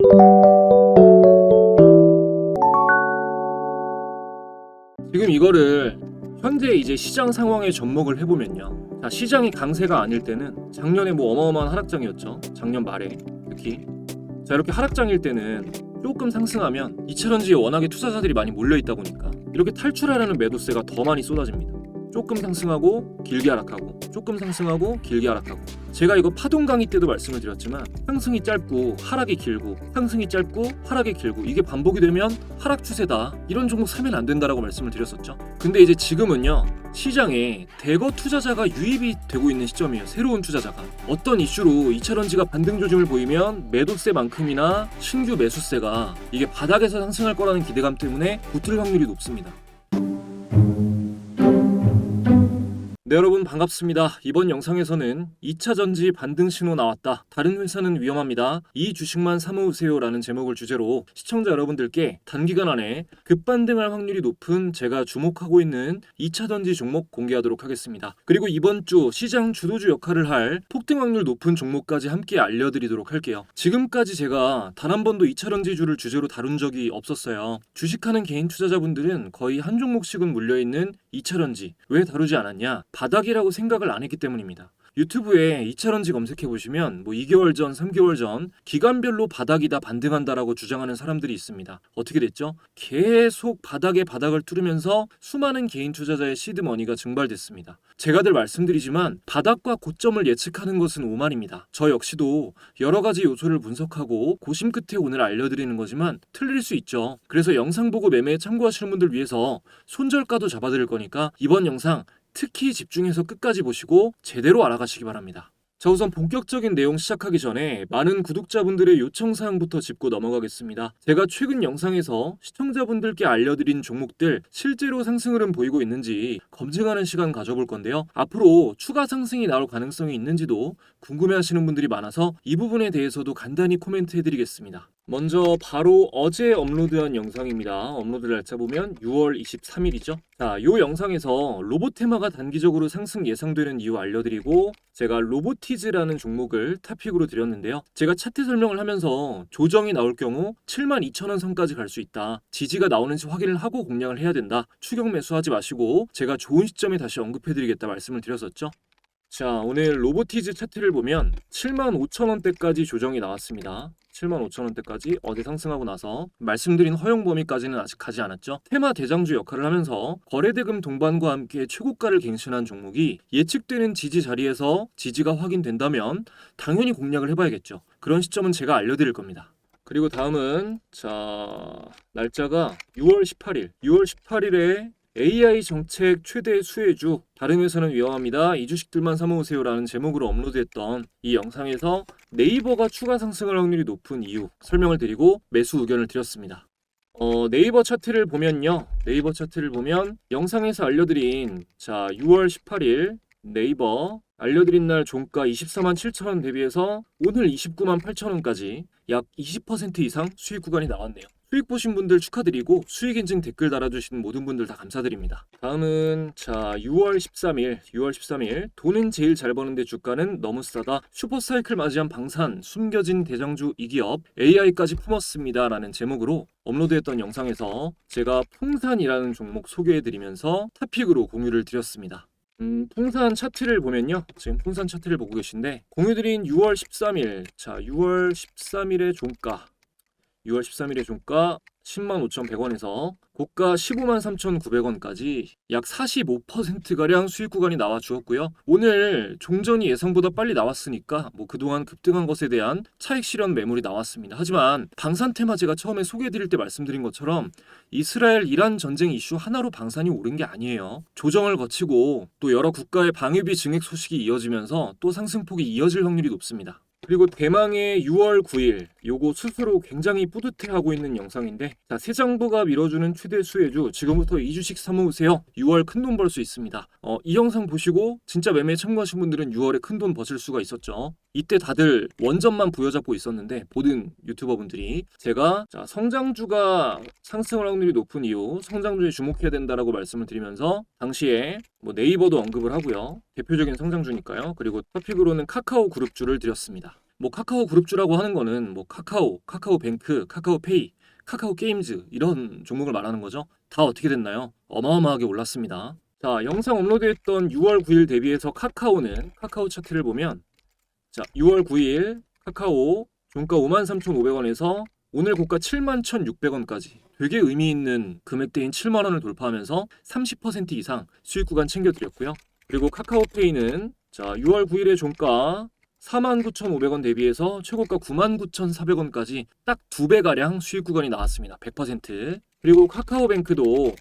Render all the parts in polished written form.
지금 이거를 현재 이제 시장 상황에 접목을 해보면요. 자, 시장이 강세가 아닐 때는 작년에 뭐 어마어마한 하락장이었죠. 작년 말에 특히. 자, 이렇게 하락장일 때는 조금 상승하면 2차전지에 워낙에 투자자들이 많이 몰려있다 보니까 이렇게 탈출하려는 매도세가 더 많이 쏟아집니다. 조금 상승하고 길게 하락하고 조금 상승하고 길게 하락하고. 제가 이거 파동 강의 때도 말씀을 드렸지만 상승이 짧고 하락이 길고 상승이 짧고 하락이 길고 이게 반복이 되면 하락 추세다, 이런 종목 사면 안 된다라고 말씀을 드렸었죠. 근데 이제 지금은요, 시장에 대거 투자자가 유입이 되고 있는 시점이에요. 새로운 투자자가 어떤 이슈로 2차전지가 반등 조짐을 보이면 매도세만큼이나 신규 매수세가 이게 바닥에서 상승할 거라는 기대감 때문에 붙을 확률이 높습니다. 네, 여러분 반갑습니다. 이번 영상에서는 2차전지 반등 신호 나왔다, 다른 회사는 위험합니다, 이 주식만 사모으세요 라는 제목을 주제로 시청자 여러분들께 단기간 안에 급반등할 확률이 높은 제가 주목하고 있는 2차전지 종목 공개하도록 하겠습니다. 그리고 이번 주 시장 주도주 역할을 할 폭등 확률 높은 종목까지 함께 알려드리도록 할게요. 지금까지 제가 단 한 번도 2차전지주를 주제로 다룬 적이 없었어요. 주식하는 개인 투자자분들은 거의 한 종목씩은 물려있는 2차전지 왜 다루지 않았냐? 바닥이라고 생각을 안 했기 때문입니다. 유튜브에 2차전지 검색해보시면 뭐 2개월 전, 3개월 전 기간별로 바닥이다, 반등한다라고 주장하는 사람들이 있습니다. 어떻게 됐죠? 계속 바닥에 바닥을 뚫으면서 수많은 개인 투자자의 시드머니가 증발됐습니다. 제가 늘 말씀드리지만 바닥과 고점을 예측하는 것은 오만입니다. 저 역시도 여러 가지 요소를 분석하고 고심 끝에 오늘 알려드리는 거지만 틀릴 수 있죠. 그래서 영상 보고 매매에 참고하시는 분들 위해서 손절가도 잡아드릴 거니까 이번 영상 특히 집중해서 끝까지 보시고 제대로 알아가시기 바랍니다. 자, 우선 본격적인 내용 시작하기 전에 많은 구독자분들의 요청사항부터 짚고 넘어가겠습니다. 제가 최근 영상에서 시청자분들께 알려드린 종목들 실제로 상승 흐름 보이고 있는지 검증하는 시간 가져볼 건데요. 앞으로 추가 상승이 나올 가능성이 있는지도 궁금해하시는 분들이 많아서 이 부분에 대해서도 간단히 코멘트 해드리겠습니다. 먼저 바로 어제 업로드한 영상입니다. 업로드 날짜 보면 6월 23일이죠. 자, 이 영상에서 로보테마가 단기적으로 상승 예상되는 이유 알려드리고 제가 로보티즈라는 종목을 타픽으로 드렸는데요. 제가 차트 설명을 하면서 조정이 나올 경우 72,000원 선까지 갈 수 있다, 지지가 나오는지 확인을 하고 공략을 해야 된다, 추격 매수하지 마시고 제가 좋은 시점에 다시 언급해드리겠다 말씀을 드렸었죠. 자, 오늘 로보티즈 차트를 보면 75,000원대까지 조정이 나왔습니다. 75,000원대까지 어제 상승하고 나서 말씀드린 허용 범위까지는 아직 가지 않았죠. 테마 대장주 역할을 하면서 거래대금 동반과 함께 최고가를 갱신한 종목이 예측되는 지지 자리에서 지지가 확인된다면 당연히 공략을 해봐야겠죠. 그런 시점은 제가 알려드릴 겁니다. 그리고 다음은 날짜가 6월 18일 6월 18일에 AI 정책 최대 수혜주, 다른 회사는 위험합니다, 이 주식들만 사모으세요 라는 제목으로 업로드했던 이 영상에서 네이버가 추가 상승할 확률이 높은 이유 설명을 드리고 매수 의견을 드렸습니다. 네이버 차트를 보면요, 네이버 차트를 보면 영상에서 알려드린 6월 18일 네이버 알려드린 날 종가 24만 7천원 대비해서 오늘 29만 8천원까지 약 20% 이상 수익 구간이 나왔네요. 수익 보신 분들 축하드리고 수익 인증 댓글 달아주시는 모든 분들 다 감사드립니다. 다음은 6월 13일 돈은 제일 잘 버는데 주가는 너무 싸다, 슈퍼사이클 맞이한 방산, 숨겨진 대장주 이 기업 AI까지 품었습니다 라는 제목으로 업로드했던 영상에서 제가 풍산이라는 종목 소개해드리면서 타픽으로 공유를 드렸습니다. 풍산 차트를 보면요, 지금 풍산 차트를 보고 계신데 공유드린 6월 13일 6월 13일의 종가 6월 13일의 종가 105,100원에서 고가 153,900원까지 약 45%가량 수익 구간이 나와 주었고요. 오늘 종전이 예상보다 빨리 나왔으니까 그동안 급등한 것에 대한 차익 실현 매물이 나왔습니다. 하지만 방산 테마 제가 처음에 소개해드릴 때 말씀드린 것처럼 이스라엘 이란 전쟁 이슈 하나로 방산이 오른 게 아니에요. 조정을 거치고 또 여러 국가의 방위비 증액 소식이 이어지면서 또 상승폭이 이어질 확률이 높습니다. 그리고 대망의 6월 9일 요거 스스로 굉장히 뿌듯해하고 있는 영상인데 새 정부가 밀어주는 최대 수혜주, 지금부터 이 주식 사모으세요, 6월 큰돈 벌 수 있습니다. 이 영상 보시고 진짜 매매에 참고하신 분들은 6월에 큰돈 버실 수가 있었죠. 이때 다들 원전만 부여잡고 있었는데 모든 유튜버분들이 제가 성장주가 상승할 확률이 높은 이유, 성장주에 주목해야 된다라고 말씀을 드리면서 당시에 네이버도 언급을 하고요, 대표적인 성장주니까요. 그리고 토픽으로는 카카오 그룹주를 드렸습니다. 뭐 카카오 그룹주라고 하는 거는 뭐 카카오, 카카오뱅크, 카카오페이, 카카오 게임즈 이런 종목을 말하는 거죠. 다 어떻게 됐나요? 어마어마하게 올랐습니다. 자, 영상 업로드했던 6월 9일 대비해서 카카오는 카카오 차트를 보면 자, 6월 9일 카카오 종가 53,500원에서 오늘 고가 71,600원까지 되게 의미 있는 금액대인 7만 원을 돌파하면서 30% 이상 수익 구간 챙겨드렸고요. 그리고 카카오페이는 자, 6월 9일의 종가 49,500원 대비해서 최고가 99,400원까지 딱 2배가량 수익 구간이 나왔습니다. 100%. 그리고 카카오뱅크도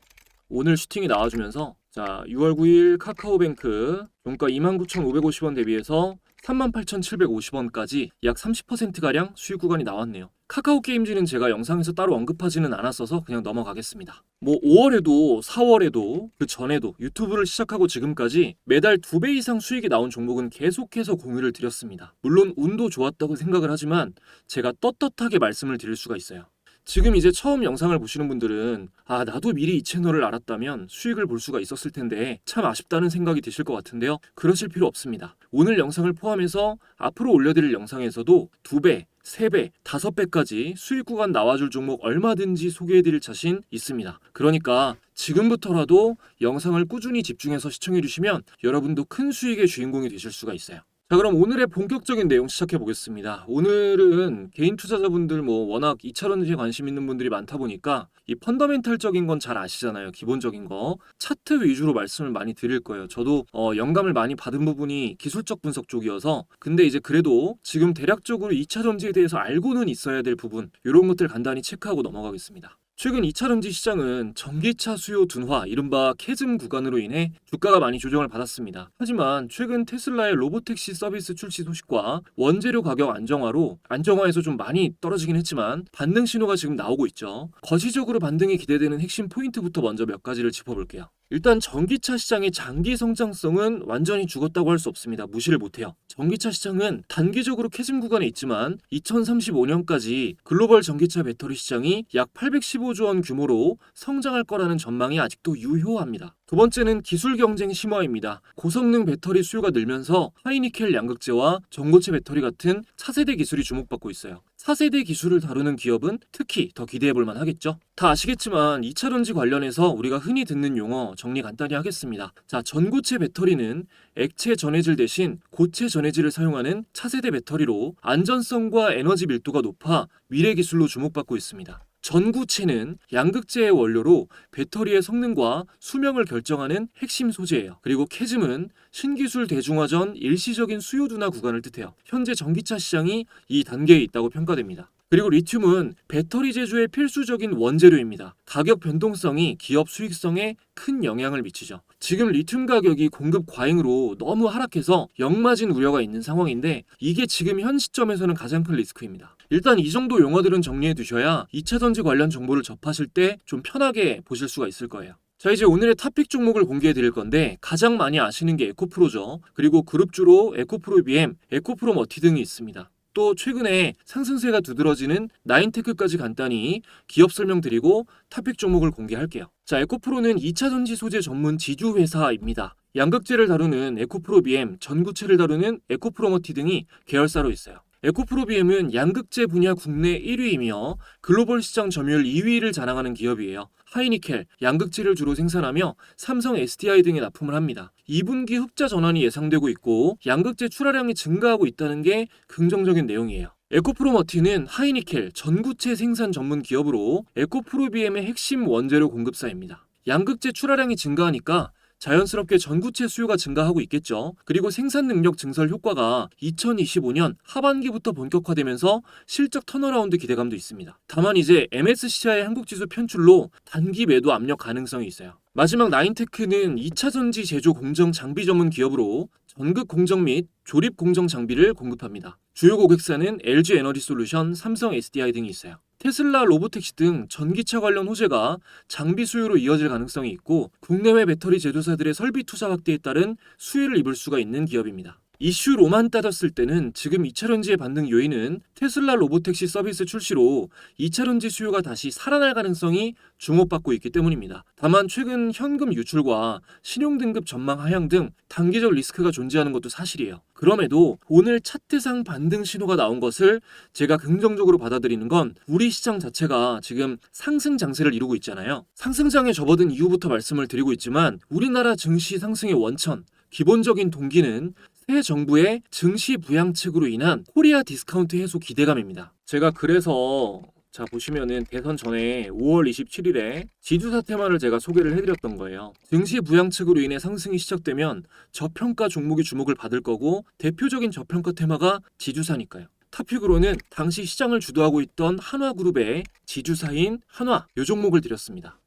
오늘 슈팅이 나와주면서 자, 6월 9일 카카오뱅크 종가 29,550원 대비해서 38,750원까지 약 30%가량 수익 구간이 나왔네요. 카카오 게임즈는 제가 영상에서 따로 언급하지는 않았어서 그냥 넘어가겠습니다. 뭐 5월에도 4월에도 그 전에도 유튜브를 시작하고 지금까지 매달 2배 이상 수익이 나온 종목은 계속해서 공유를 드렸습니다. 물론 운도 좋았다고 생각을 하지만 제가 떳떳하게 말씀을 드릴 수가 있어요. 지금 이제 처음 영상을 보시는 분들은 아, 나도 미리 이 채널을 알았다면 수익을 볼 수가 있었을 텐데 참 아쉽다는 생각이 드실 것 같은데요. 그러실 필요 없습니다. 오늘 영상을 포함해서 앞으로 올려드릴 영상에서도 2배, 3배, 5배까지 수익 구간 나와줄 종목 얼마든지 소개해드릴 자신 있습니다. 그러니까 지금부터라도 영상을 꾸준히 집중해서 시청해주시면 여러분도 큰 수익의 주인공이 되실 수가 있어요. 자, 그럼 오늘의 본격적인 내용 시작해 보겠습니다. 오늘은 개인 투자자분들 뭐 워낙 2차전지에 관심 있는 분들이 많다 보니까 이 펀더멘탈적인 건 잘 아시잖아요. 기본적인 거. 차트 위주로 말씀을 많이 드릴 거예요. 저도 영감을 많이 받은 부분이 기술적 분석 쪽이어서 근데 이제 그래도 지금 대략적으로 2차전지에 대해서 알고는 있어야 될 부분 이런 것들 간단히 체크하고 넘어가겠습니다. 최근 2차전지 시장은 전기차 수요 둔화, 이른바 캐즘 구간으로 인해 주가가 많이 조정을 받았습니다. 하지만 최근 테슬라의 로보택시 서비스 출시 소식과 원재료 가격 안정화에서 좀 많이 떨어지긴 했지만 반등 신호가 지금 나오고 있죠. 거시적으로 반등이 기대되는 핵심 포인트부터 먼저 몇 가지를 짚어볼게요. 일단 전기차 시장의 장기 성장성은 완전히 죽었다고 할 수 없습니다. 무시를 못해요. 전기차 시장은 단기적으로 캐즘 구간에 있지만 2035년까지 글로벌 전기차 배터리 시장이 약 815조 원 규모로 성장할 거라는 전망이 아직도 유효합니다. 두 번째는 기술 경쟁 심화입니다. 고성능 배터리 수요가 늘면서 하이니켈 양극재와 전고체 배터리 같은 차세대 기술이 주목받고 있어요. 4세대 기술을 다루는 기업은 특히 더 기대해볼 만하겠죠. 다 아시겠지만 2차전지 관련해서 우리가 흔히 듣는 용어 정리 간단히 하겠습니다. 자, 전고체 배터리는 액체 전해질 대신 고체 전해질을 사용하는 차세대 배터리로 안전성과 에너지 밀도가 높아 미래 기술로 주목받고 있습니다. 전구체는 양극재의 원료로 배터리의 성능과 수명을 결정하는 핵심 소재예요. 그리고 캐즘은 신기술 대중화 전 일시적인 수요 둔화 구간을 뜻해요. 현재 전기차 시장이 이 단계에 있다고 평가됩니다. 그리고 리튬은 배터리 제조의 필수적인 원재료입니다. 가격 변동성이 기업 수익성에 큰 영향을 미치죠. 지금 리튬 가격이 공급 과잉으로 너무 하락해서 역마진 우려가 있는 상황인데 이게 지금 현 시점에서는 가장 큰 리스크입니다. 일단 이 정도 용어들은 정리해 두셔야 2차전지 관련 정보를 접하실 때 좀 편하게 보실 수가 있을 거예요. 자, 이제 오늘의 탑픽 종목을 공개해 드릴 건데 가장 많이 아시는 게 에코프로죠. 그리고 그룹주로 에코프로 BM, 에코프로 머티 등이 있습니다. 또 최근에 상승세가 두드러지는 나인테크까지 간단히 기업 설명드리고 탑픽 종목을 공개할게요. 자, 에코프로는 2차전지 소재 전문 지주회사입니다. 양극재를 다루는 에코프로 BM, 전구체를 다루는 에코프로 머티 등이 계열사로 있어요. 에코프로 BM은 양극재 분야 국내 1위이며 글로벌 시장 점유율 2위를 자랑하는 기업이에요. 하이니켈, 양극재를 주로 생산하며 삼성 SDI 등에 납품을 합니다. 2분기 흑자 전환이 예상되고 있고 양극재 출하량이 증가하고 있다는 게 긍정적인 내용이에요. 에코프로 머티는 하이니켈, 전구체 생산 전문 기업으로 에코프로 BM의 핵심 원재료 공급사입니다. 양극재 출하량이 증가하니까 자연스럽게 전구체 수요가 증가하고 있겠죠. 그리고 생산 능력 증설 효과가 2025년 하반기부터 본격화되면서 실적 턴어라운드 기대감도 있습니다. 다만 이제 MSCI 한국지수 편출로 단기 매도 압력 가능성이 있어요. 마지막 나인테크는 2차전지 제조 공정 장비 전문 기업으로 전극 공정 및 조립 공정 장비를 공급합니다. 주요 고객사는 LG 에너지 솔루션, 삼성 SDI 등이 있어요. 테슬라, 로보택시 등 전기차 관련 호재가 장비 수요로 이어질 가능성이 있고 국내외 배터리 제조사들의 설비 투자 확대에 따른 수혜를 입을 수가 있는 기업입니다. 이슈로만 따졌을 때는 지금 2차전지의 반등 요인은 테슬라 로보택시 서비스 출시로 2차전지 수요가 다시 살아날 가능성이 주목받고 있기 때문입니다. 다만 최근 현금 유출과 신용등급 전망 하향 등 단기적 리스크가 존재하는 것도 사실이에요. 그럼에도 오늘 차트상 반등 신호가 나온 것을 제가 긍정적으로 받아들이는 건 우리 시장 자체가 지금 상승 장세를 이루고 있잖아요. 상승장에 접어든 이후부터 말씀을 드리고 있지만 우리나라 증시 상승의 원천, 기본적인 동기는 새 정부의 증시 부양책으로 인한 코리아 디스카운트 해소 기대감입니다. 제가 그래서 자 보시면은 대선 전에 5월 27일에 지주사 테마를 제가 소개를 해드렸던 거예요. 증시 부양책으로 인해 상승이 시작되면 저평가 종목이 주목을 받을 거고 대표적인 저평가 테마가 지주사니까요. 탑픽으로는 당시 시장을 주도하고 있던 한화그룹의 지주사인 한화 이 종목을 드렸습니다.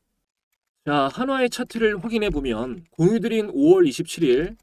자 한화의 차트를 확인해 보면 공유드린 5월 27일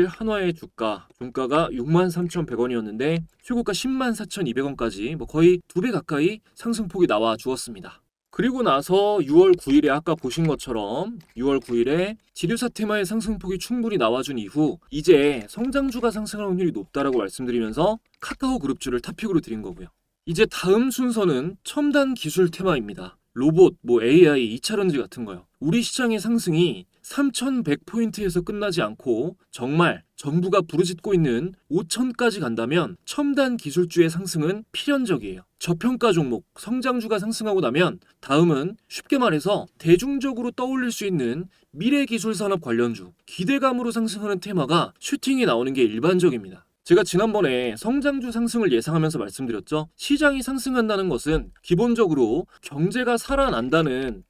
한화의 종가가 63,100원이었는데 최고가 104,200원까지 거의 2배 가까이 상승폭이 나와 주었습니다. 그리고 나서 6월 9일에 아까 보신 것처럼 6월 9일에 지주사 테마의 상승폭이 충분히 나와준 이후 이제 성장주가 상승할 확률이 높다라고 말씀드리면서 카카오그룹주를 탑픽으로 드린 거고요. 이제 다음 순서는 첨단 기술 테마입니다. 로봇, AI, 2차전지 같은 거요. 우리 시장의 상승이 3,100포인트에서 끝나지 않고 정말 정부가 부르짖고 있는 5,000까지 간다면 첨단 기술주의 상승은 필연적이에요. 저평가 종목, 성장주가 상승하고 나면 다음은 쉽게 말해서 대중적으로 떠올릴 수 있는 미래기술산업 관련주, 기대감으로 상승하는 테마가 슈팅이 나오는 게 일반적입니다. 제가 지난번에 성장주 상승을 예상하면서 말씀드렸죠. 시장이 상승한다는 것은 기본적으로 경제가 살아난다는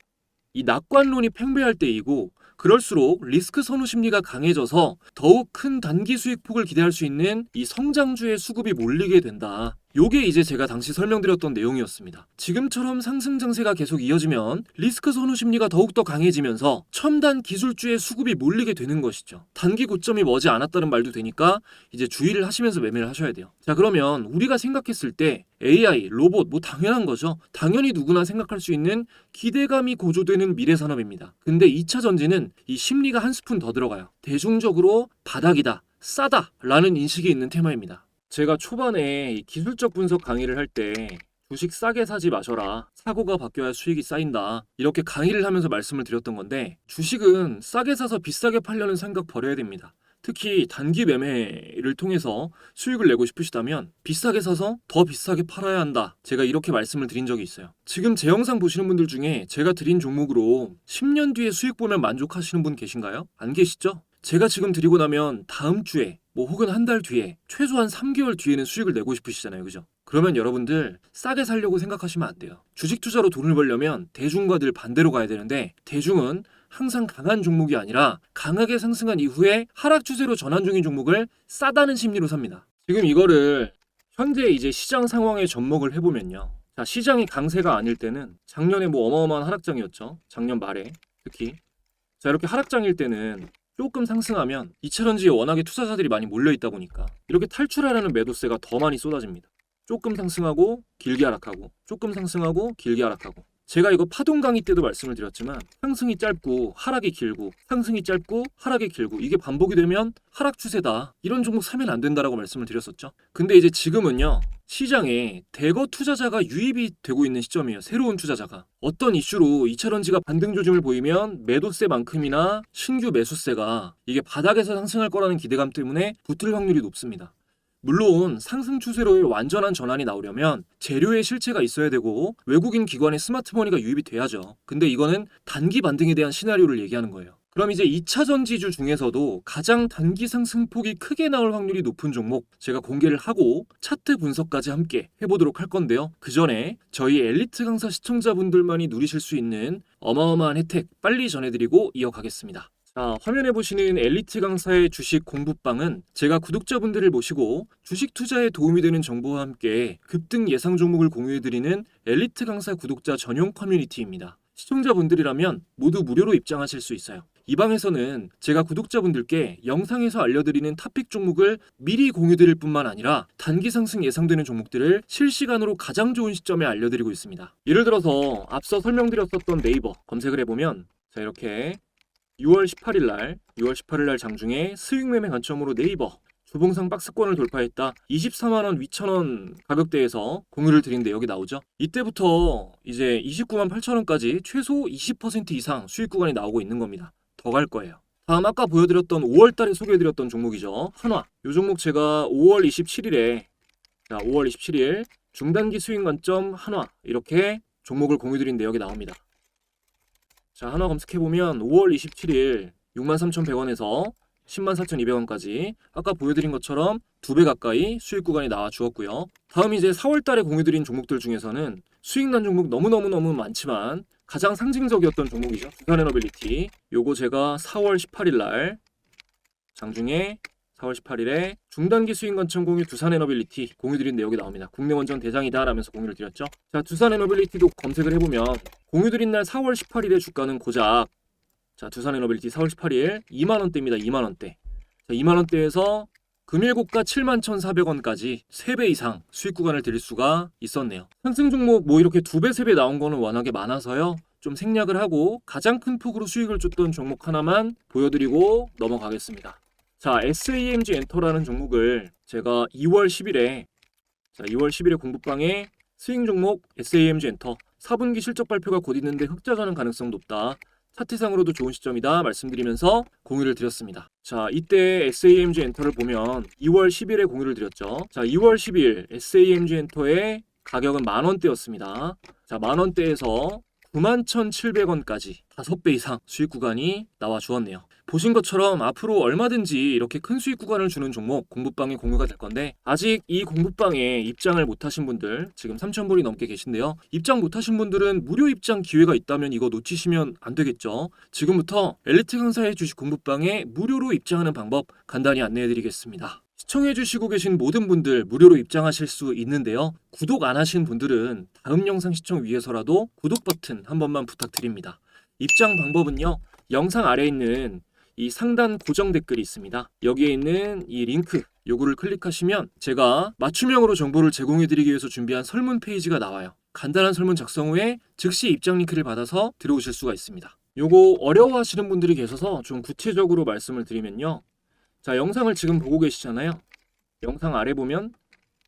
이 낙관론이 팽배할 때이고 그럴수록 리스크 선호 심리가 강해져서 더욱 큰 단기 수익폭을 기대할 수 있는 이 성장주의 수급이 몰리게 된다. 요게 이제 제가 당시 설명드렸던 내용이었습니다. 지금처럼 상승 장세가 계속 이어지면 리스크 선호 심리가 더욱더 강해지면서 첨단 기술주의 수급이 몰리게 되는 것이죠. 단기 고점이 머지 않았다는 말도 되니까 이제 주의를 하시면서 매매를 하셔야 돼요. 자 그러면 우리가 생각했을 때 AI, 로봇 당연한 거죠. 당연히 누구나 생각할 수 있는 기대감이 고조되는 미래 산업입니다. 근데 2차 전지는 이 심리가 한 스푼 더 들어가요. 대중적으로 바닥이다, 싸다 라는 인식이 있는 테마입니다. 제가 초반에 이 기술적 분석 강의를 할 때 주식 싸게 사지 마셔라. 사고가 바뀌어야 수익이 쌓인다. 이렇게 강의를 하면서 말씀을 드렸던 건데 주식은 싸게 사서 비싸게 팔려는 생각 버려야 됩니다. 특히 단기 매매를 통해서 수익을 내고 싶으시다면 비싸게 사서 더 비싸게 팔아야 한다. 제가 이렇게 말씀을 드린 적이 있어요. 지금 제 영상 보시는 분들 중에 제가 드린 종목으로 10년 뒤에 수익 보면 만족하시는 분 계신가요? 안 계시죠? 제가 지금 드리고 나면 다음 주에 혹은 한 달 뒤에 최소한 3개월 뒤에는 수익을 내고 싶으시잖아요. 그죠? 그러면 여러분들 싸게 살려고 생각하시면 안 돼요. 주식 투자로 돈을 벌려면 대중과 늘 반대로 가야 되는데 대중은 항상 강한 종목이 아니라 강하게 상승한 이후에 하락 추세로 전환 중인 종목을 싸다는 심리로 삽니다. 지금 이거를 현재 이제 시장 상황에 접목을 해보면요. 자, 시장이 강세가 아닐 때는 작년에 어마어마한 하락장이었죠. 작년 말에 특히. 자, 이렇게 하락장일 때는 조금 상승하면 2차전지에 워낙에 투자자들이 많이 몰려있다 보니까 이렇게 탈출하라는 매도세가 더 많이 쏟아집니다. 조금 상승하고 길게 하락하고 조금 상승하고 길게 하락하고 제가 이거 파동 강의 때도 말씀을 드렸지만 상승이 짧고 하락이 길고 상승이 짧고 하락이 길고 이게 반복이 되면 하락 추세다. 이런 종목 사면 안 된다라고 말씀을 드렸었죠. 근데 이제 지금은요. 시장에 대거 투자자가 유입이 되고 있는 시점이에요. 새로운 투자자가. 어떤 이슈로 2차전지가 반등 조짐을 보이면 매도세만큼이나 신규 매수세가 이게 바닥에서 상승할 거라는 기대감 때문에 붙을 확률이 높습니다. 물론 상승 추세로의 완전한 전환이 나오려면 재료의 실체가 있어야 되고 외국인 기관의 스마트머니가 유입이 돼야죠. 근데 이거는 단기 반등에 대한 시나리오를 얘기하는 거예요. 그럼 이제 2차 전지주 중에서도 가장 단기 상승폭이 크게 나올 확률이 높은 종목 제가 공개를 하고 차트 분석까지 함께 해보도록 할 건데요. 그 전에 저희 엘리트 강사 시청자분들만이 누리실 수 있는 어마어마한 혜택 빨리 전해드리고 이어가겠습니다. 자, 화면에 보시는 엘리트 강사의 주식 공부방은 제가 구독자분들을 모시고 주식 투자에 도움이 되는 정보와 함께 급등 예상 종목을 공유해드리는 엘리트 강사 구독자 전용 커뮤니티입니다. 시청자분들이라면 모두 무료로 입장하실 수 있어요. 이 방에서는 제가 구독자분들께 영상에서 알려드리는 탑픽 종목을 미리 공유드릴 뿐만 아니라 단기 상승 예상되는 종목들을 실시간으로 가장 좋은 시점에 알려드리고 있습니다. 예를 들어서 앞서 설명드렸었던 네이버 검색을 해보면 자 이렇게 6월 18일 날 장중에 수익 매매 관점으로 네이버 주봉상 박스권을 돌파했다. 24만원 위천원 가격대에서 공유를 드리는데 여기 나오죠. 이때부터 이제 29만 8천원까지 최소 20% 이상 수익 구간이 나오고 있는 겁니다. 더 갈 거예요. 다음 아까 보여드렸던 5월달에 소개해드렸던 종목이죠. 한화. 이 종목 제가 5월 27일에 5월 27일 중단기 수익 관점 한화 이렇게 종목을 공유드린 내역이 나옵니다. 자, 한화 검색해보면 5월 27일 63,100원에서 104,200원까지 아까 보여드린 것처럼 2배 가까이 수익 구간이 나와 주었고요. 다음 이제 4월달에 공유드린 종목들 중에서는 수익 난 종목 너무너무 많지만 가장 상징적이었던 종목이죠. 두산에너빌리티. 요거 제가 4월 18일날 장중에 4월 18일에 중단기 수익 관점 공유 두산에너빌리티 공유드린 내역이 나옵니다. 국내 원전 대장이다 라면서 공유를 드렸죠. 자, 두산에너빌리티도 검색을 해보면 공유드린 날 4월 18일에 주가는 고작 자, 두산에너빌리티 4월 18일 2만원대입니다. 2만원대. 자, 2만원대에서 금일고가 71,400원까지 3배 이상 수익 구간을 드릴 수가 있었네요. 상승 종목 뭐 이렇게 2배, 3배 나온 거는 워낙에 많아서요. 좀 생략을 하고 가장 큰 폭으로 수익을 줬던 종목 하나만 보여드리고 넘어가겠습니다. 자, SAMG 엔터라는 종목을 제가 2월 10일에 공부방에 스윙 종목 SAMG 엔터 4분기 실적 발표가 곧 있는데 흑자 전환 가능성 높다. 차트상으로도 좋은 시점이다 말씀드리면서 공유를 드렸습니다. 자, 이때 SAMG 엔터를 보면 2월 10일에 공유를 드렸죠. 자, 2월 10일 SAMG 엔터의 가격은 만원대였습니다. 자, 만원대에서 91,700원까지 5배 이상 수익 구간이 나와 주었네요. 보신 것처럼 앞으로 얼마든지 이렇게 큰 수익 구간을 주는 종목 공부방에 공유가 될 건데 아직 이 공부방에 입장을 못하신 분들 지금 3,000분이 넘게 계신데요. 입장 못하신 분들은 무료 입장 기회가 있다면 이거 놓치시면 안 되겠죠. 지금부터 엘리트 강사의 주식 공부방에 무료로 입장하는 방법 간단히 안내해드리겠습니다. 시청해주시고 계신 모든 분들 무료로 입장하실 수 있는데요. 구독 안 하신 분들은 다음 영상 시청 위해서라도 구독 버튼 한 번만 부탁드립니다. 입장 방법은요. 영상 아래에 있는 이 상단 고정 댓글이 있습니다. 여기에 있는 이 링크 요거를 클릭하시면 제가 맞춤형으로 정보를 제공해드리기 위해서 준비한 설문 페이지가 나와요. 간단한 설문 작성 후에 즉시 입장 링크를 받아서 들어오실 수가 있습니다. 요거 어려워하시는 분들이 계셔서 좀 구체적으로 말씀을 드리면요. 자, 영상을 지금 보고 계시잖아요. 영상 아래 보면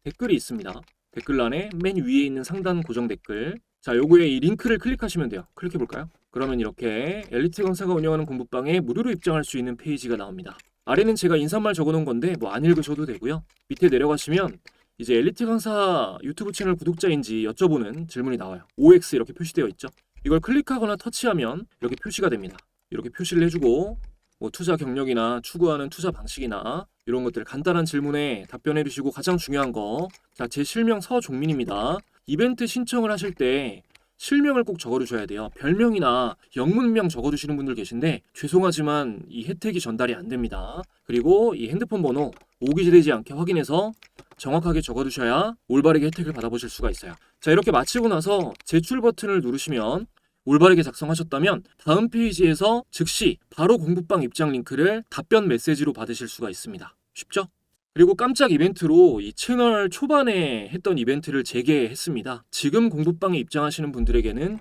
댓글이 있습니다. 댓글란에 맨 위에 있는 상단 고정 댓글. 자, 요거에 이 링크를 클릭하시면 돼요. 클릭해 볼까요? 그러면 이렇게 엘리트 강사가 운영하는 공부방에 무료로 입장할 수 있는 페이지가 나옵니다. 아래는 제가 인사말 적어놓은 건데 뭐 안 읽으셔도 되고요. 밑에 내려가시면 이제 엘리트 강사 유튜브 채널 구독자인지 여쭤보는 질문이 나와요. OX 이렇게 표시되어 있죠. 이걸 클릭하거나 터치하면 이렇게 표시가 됩니다. 이렇게 표시를 해주고 뭐 투자 경력이나 추구하는 투자 방식이나 이런 것들 간단한 질문에 답변해 주시고 가장 중요한 거 자, 제 실명 서종민입니다. 이벤트 신청을 하실 때 실명을 꼭 적어주셔야 돼요. 별명이나 영문명 적어주시는 분들 계신데 죄송하지만 이 혜택이 전달이 안 됩니다. 그리고 이 핸드폰 번호 오기지되지 않게 확인해서 정확하게 적어두셔야 올바르게 혜택을 받아보실 수가 있어요. 자, 이렇게 마치고 나서 제출 버튼을 누르시면 올바르게 작성하셨다면 다음 페이지에서 즉시 바로 공부방 입장 링크를 답변 메시지로 받으실 수가 있습니다. 쉽죠? 그리고 깜짝 이벤트로 이 채널 초반에 했던 이벤트를 재개했습니다. 지금 공부방에 입장하시는 분들에게는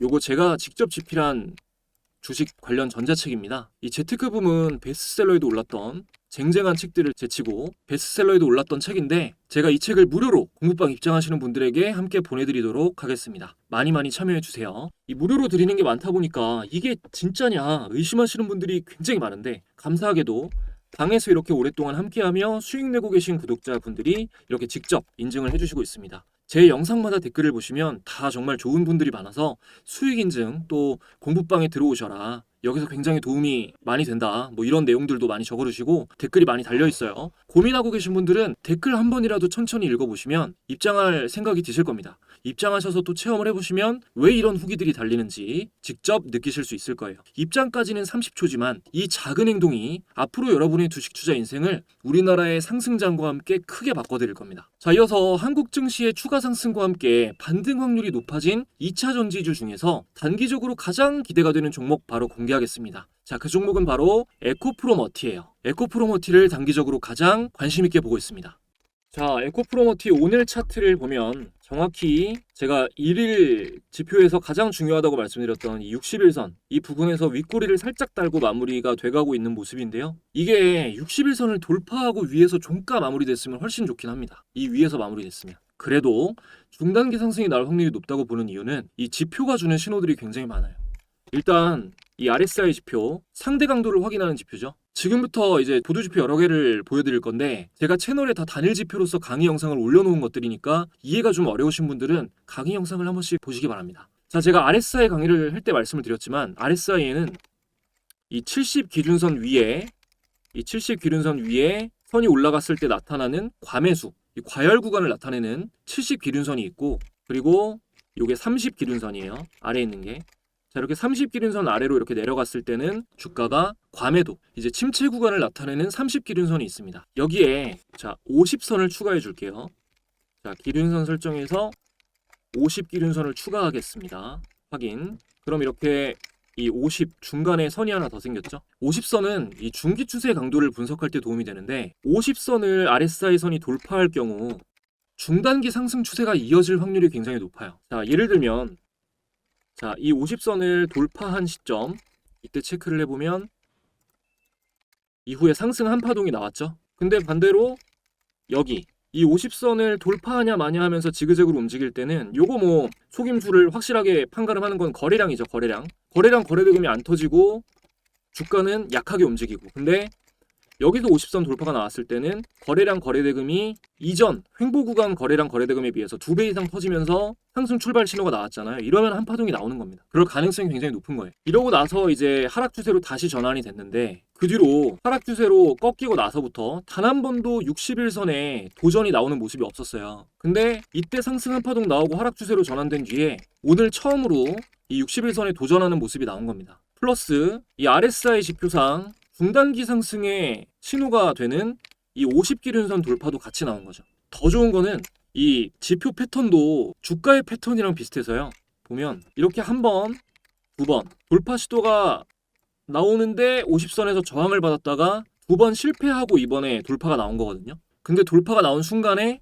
요거 제가 직접 집필한 주식 관련 전자책입니다. 이 재테크붐은 베스트셀러에도 올랐던 쟁쟁한 책들을 제치고 베스트셀러에도 올랐던 책인데 제가 이 책을 무료로 공부방 입장하시는 분들에게 함께 보내드리도록 하겠습니다. 많이 참여해주세요. 이 무료로 드리는 게 많다 보니까 이게 진짜냐 의심하시는 분들이 굉장히 많은데 감사하게도 방에서 이렇게 오랫동안 함께하며 수익 내고 계신 구독자분들이 이렇게 직접 인증을 해주시고 있습니다. 제 영상마다 댓글을 보시면 다 정말 좋은 분들이 많아서 수익 인증 또 공부방에 들어오셔라. 여기서 굉장히 도움이 많이 된다. 뭐 이런 내용들도 많이 적어주시고 댓글이 많이 달려있어요. 고민하고 계신 분들은 댓글 한 번이라도 천천히 읽어보시면 입장할 생각이 드실 겁니다. 입장하셔서 또 체험을 해보시면 왜 이런 후기들이 달리는지 직접 느끼실 수 있을 거예요. 입장까지는 30초지만 이 작은 행동이 앞으로 여러분의 주식 투자 인생을 우리나라의 상승장과 함께 크게 바꿔드릴 겁니다. 자, 이어서 한국 증시의 추가 상승과 함께 반등 확률이 높아진 2차 전지주 중에서 단기적으로 가장 기대가 되는 종목 바로 공개하겠습니다. 자, 그 종목은 바로 에코프로머티예요. 에코프로머티를 단기적으로 가장 관심 있게 보고 있습니다. 자, 에코프로머티 오늘 차트를 보면 정확히 제가 1일 지표에서 가장 중요하다고 말씀드렸던 이 60일선 이 부분에서 윗꼬리를 살짝 달고 마무리가 돼가고 있는 모습인데요. 이게 60일선을 돌파하고 위에서 종가 마무리됐으면 훨씬 좋긴 합니다. 이 위에서 마무리됐으면. 그래도 중단기 상승이 나올 확률이 높다고 보는 이유는 이 지표가 주는 신호들이 굉장히 많아요. 일단 이 RSI 지표 상대 강도를 확인하는 지표죠. 지금부터 이제 보도 지표 여러 개를 보여드릴 건데 제가 채널에 다 단일 지표로서 강의 영상을 올려놓은 것들이니까 이해가 좀 어려우신 분들은 강의 영상을 한 번씩 보시기 바랍니다. 자, 제가 RSI 강의를 할 때 말씀을 드렸지만 RSI에는 이 70 기준선 위에 선이 올라갔을 때 나타나는 과매수, 이 과열 구간을 나타내는 70 기준선이 있고, 그리고 이게 30 기준선이에요. 아래에 있는 게. 자, 이렇게 30 기준선 아래로 이렇게 내려갔을 때는 주가가 과매도, 이제 침체 구간을 나타내는 30 기준선이 있습니다. 여기에 자 50선을 추가해 줄게요. 자, 기준선 설정에서 50 기준선을 추가하겠습니다. 확인. 그럼 이렇게 이 50 중간에 선이 하나 더 생겼죠. 50선은 이 중기 추세 강도를 분석할 때 도움이 되는데 50선을 RSI 선이 돌파할 경우 중단기 상승 추세가 이어질 확률이 굉장히 높아요. 자, 예를 들면 자, 이 50선을 돌파한 시점 이때 체크를 해보면 이후에 상승 한파동이 나왔죠. 근데 반대로 여기 이 50선을 돌파하냐 마냐 하면서 지그재그로 움직일 때는 요거 뭐 속임수를 확실하게 판가름하는 건 거래량이죠. 거래량 거래대금이 안 터지고 주가는 약하게 움직이고, 근데 여기서 50선 돌파가 나왔을 때는 거래량 거래대금이 이전 횡보 구간 거래량 거래대금에 비해서 2배 이상 터지면서 상승 출발 신호가 나왔잖아요. 이러면 한파동이 나오는 겁니다. 그럴 가능성이 굉장히 높은 거예요. 이러고 나서 이제 하락 추세로 다시 전환이 됐는데 그 뒤로 하락 추세로 꺾이고 나서부터 단 한 번도 61선에 도전이 나오는 모습이 없었어요. 근데 이때 상승 한파동 나오고 하락 추세로 전환된 뒤에 오늘 처음으로 이 61선에 도전하는 모습이 나온 겁니다. 플러스 이 RSI 지표상 중단기 상승의 신호가 되는 이 50기준선 돌파도 같이 나온 거죠. 더 좋은 거는 이 지표 패턴도 주가의 패턴이랑 비슷해서요. 보면 이렇게 한 번, 두 번 돌파 시도가 나오는데 50선에서 저항을 받았다가 두 번 실패하고 이번에 돌파가 나온 거거든요. 근데 돌파가 나온 순간에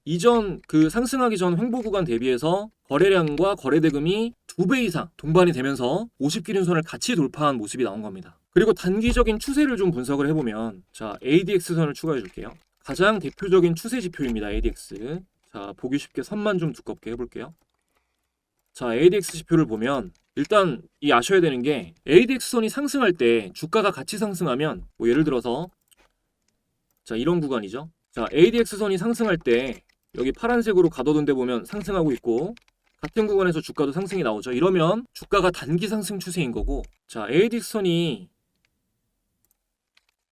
이전 그 상승하기 전 횡보 구간 대비해서 거래량과 거래대금이 2배 이상 동반이 되면서 50기준선을 같이 돌파한 모습이 나온 겁니다. 그리고 단기적인 추세를 좀 분석을 해보면 자, ADX선을 추가해 줄게요. 가장 대표적인 추세 지표입니다. ADX. 자, 보기 쉽게 선만 좀 두껍게 해볼게요. 자, ADX 지표를 보면 일단 이 아셔야 되는 게 ADX선이 상승할 때 주가가 같이 상승하면 뭐 예를 들어서 자, 이런 구간이죠. 자, ADX선이 상승할 때 여기 파란색으로 가둬둔 데 보면 상승하고 있고 같은 구간에서 주가도 상승이 나오죠. 이러면 주가가 단기 상승 추세인 거고, 자, ADX선이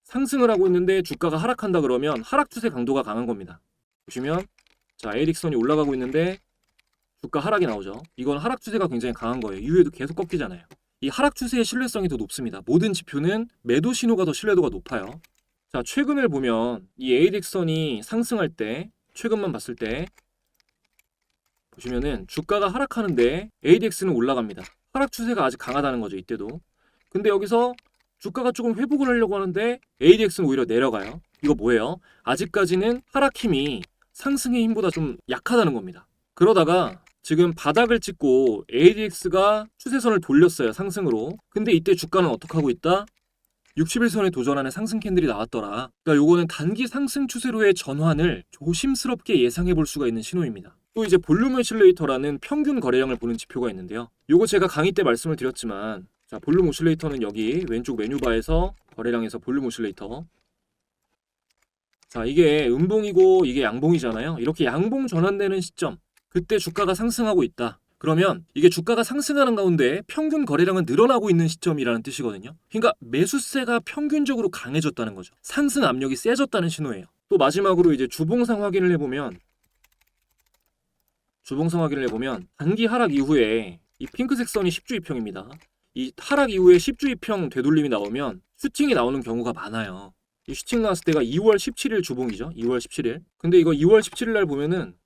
상승을 하고 있는데 주가가 하락한다 그러면 하락 추세 강도가 강한 겁니다. 보시면 자, ADX선이 올라가고 있는데 주가 하락이 나오죠. 이건 하락 추세가 굉장히 강한 거예요. 이후에도 계속 꺾이잖아요. 이 하락 추세의 신뢰성이 더 높습니다. 모든 지표는 매도 신호가 더 신뢰도가 높아요. 자, 최근을 보면 이 ADX선이 상승할 때 최근만 봤을 때 보시면은 주가가 하락하는데 ADX는 올라갑니다. 하락 추세가 아직 강하다는 거죠. 이때도. 근데 여기서 주가가 조금 회복을 하려고 하는데 ADX는 오히려 내려가요. 이거 뭐예요? 아직까지는 하락 힘이 상승의 힘보다 좀 약하다는 겁니다. 그러다가 지금 바닥을 찍고 ADX가 추세선을 돌렸어요. 상승으로. 근데 이때 주가는 어떻게 하고 있다? 61선에 도전하는 상승 캔들이 나왔더라. 그러니까 요거는 단기 상승 추세로의 전환을 조심스럽게 예상해 볼 수가 있는 신호입니다. 또 이제 볼륨 오실레이터라는 평균 거래량을 보는 지표가 있는데요. 요거 제가 강의 때 말씀을 드렸지만 자, 볼륨 오실레이터는 여기 왼쪽 메뉴바에서 거래량에서 볼륨 오실레이터. 자, 이게 음봉이고 이게 양봉이잖아요. 이렇게 양봉 전환되는 시점, 그때 주가가 상승하고 있다. 그러면 이게 주가가 상승하는 가운데 평균 거래량은 늘어나고 있는 시점이라는 뜻이거든요. 그러니까 매수세가 평균적으로 강해졌다는 거죠. 상승 압력이 세졌다는 신호예요. 또 마지막으로 이제 주봉상 확인을 해보면 단기 하락 이후에 이 핑크색 선이 10주 이평입니다. 이 하락 이후에 10주 이평 되돌림이 나오면 슈팅이 나오는 경우가 많아요. 이 슈팅 나왔을 때가 2월 17일 주봉이죠. 2월 17일. 근데 이거 2월 17일 날 보면은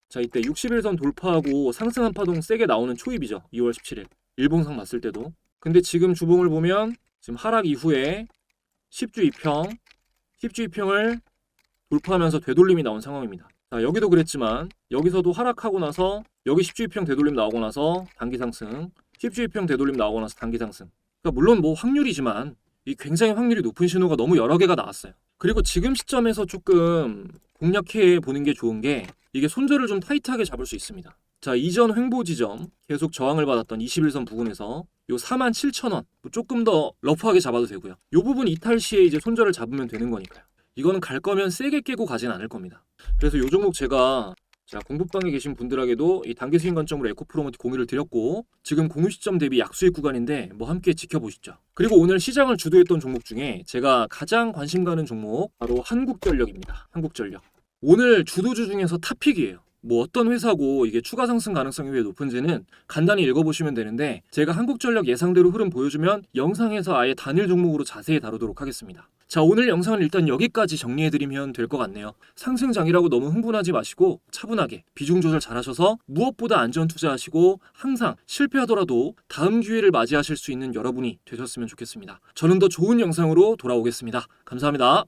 자, 이때 61선 돌파하고 상승 한파동 세게 나오는 초입이죠. 2월 17일. 일봉상 봤을 때도. 근데 지금 주봉을 보면 지금 하락 이후에 10주 이평을 돌파하면서 되돌림이 나온 상황입니다. 자, 여기도 그랬지만 여기서도 하락하고 나서 여기 10주 이평 되돌림 나오고 나서 단기 상승, 10주 이평 되돌림 나오고 나서 단기 상승. 그러니까 물론 뭐 확률이지만 이 굉장히 확률이 높은 신호가 너무 여러 개가 나왔어요. 그리고 지금 시점에서 조금 공략해 보는 게 좋은 게 이게 손절을 좀 타이트하게 잡을 수 있습니다. 자, 이전 횡보 지점 계속 저항을 받았던 21선 부근에서 요 47,000원 조금 더 러프하게 잡아도 되고요. 요 부분 이탈 시에 이제 손절을 잡으면 되는 거니까요. 이거는 갈 거면 세게 깨고 가진 않을 겁니다. 그래서 요 종목 제가 공부방에 계신 분들에게도 이 단기 수익 관점으로 에코프로모티 공유를 드렸고, 지금 공유 시점 대비 약수익 구간인데 뭐 함께 지켜보시죠. 그리고 오늘 시장을 주도했던 종목 중에 제가 가장 관심 가는 종목 바로 한국전력입니다. 한국전력. 오늘 주도주 중에서 탑픽이에요. 뭐 어떤 회사고 이게 추가 상승 가능성이 왜 높은지는 간단히 읽어보시면 되는데, 제가 한국전력 예상대로 흐름 보여주면 영상에서 아예 단일 종목으로 자세히 다루도록 하겠습니다. 자, 오늘 영상은 일단 여기까지 정리해드리면 될 것 같네요. 상승장이라고 너무 흥분하지 마시고 차분하게 비중 조절 잘하셔서 무엇보다 안전 투자하시고, 항상 실패하더라도 다음 기회를 맞이하실 수 있는 여러분이 되셨으면 좋겠습니다. 저는 더 좋은 영상으로 돌아오겠습니다. 감사합니다.